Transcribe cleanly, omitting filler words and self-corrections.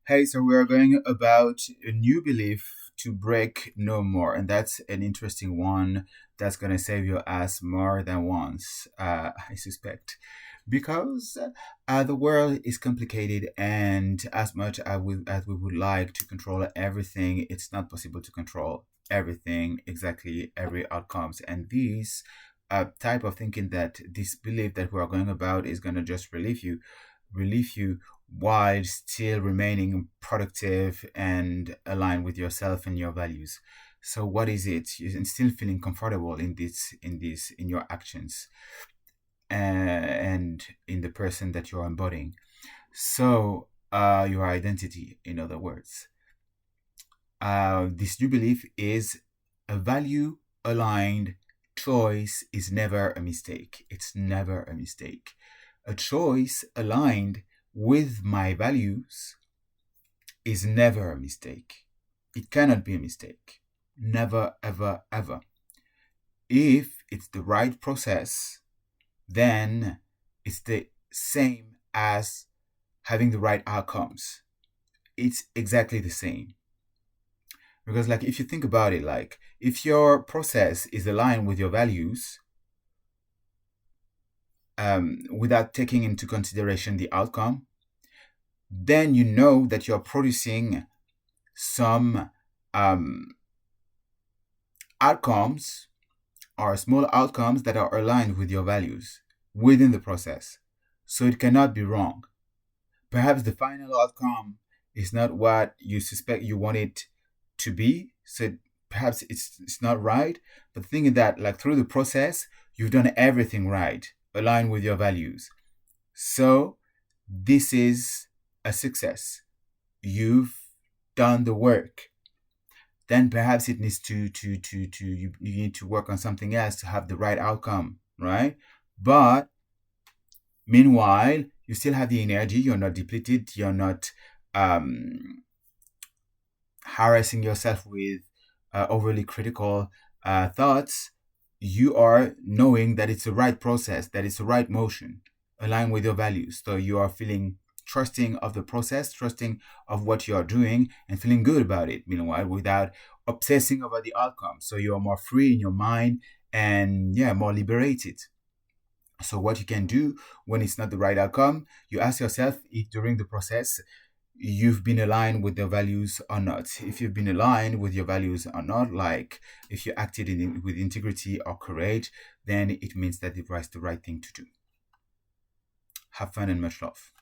Hey, so we are going about a new belief to break no more, and that's an interesting one that's going to save your ass more than once, I suspect. Because the world is complicated, and as much as we would like to control everything, it's not possible to control everything, exactly every outcomes. And these type of thinking, that this belief that we are going about is going to just relieve you while still remaining productive and aligned with yourself and your values. So what is it? And still feeling comfortable in your actions, and in the person that you're embodying. So your identity, in other words. This new belief is a value aligned choice is never a mistake. It's never a mistake. A choice aligned with my values is never a mistake. It cannot be a mistake. Never, ever, ever. If it's the right process, then it's the same as having the right outcomes. It's exactly the same. Because, like, if you think about it, like, if your process is aligned with your values, without taking into consideration the outcome, then you know that you're producing some um, outcomes or small outcomes that are aligned with your values within the process. So it cannot be wrong. Perhaps the final outcome is not what you suspect you want it to be. So perhaps it's not right. But thinking that, like, through the process, you've done everything right, aligned with your values. So this is a success. You've done the work. Then perhaps it needs you need to work on something else to have the right outcome, right? But meanwhile, you still have the energy. You're not depleted. You're not um, harassing yourself with overly critical thoughts. You are knowing that it's the right process, that it's the right motion, aligned with your values. So you are feeling trusting of the process, trusting of what you are doing, and feeling good about it, meanwhile, without obsessing over the outcome. So you are more free in your mind and, yeah, more liberated. So what you can do when it's not the right outcome, you ask yourself if during the process you've been aligned with your values or not. If you've been aligned with your values or not, like if you acted with integrity or courage, then it means that it was the right thing to do. Have fun and much love.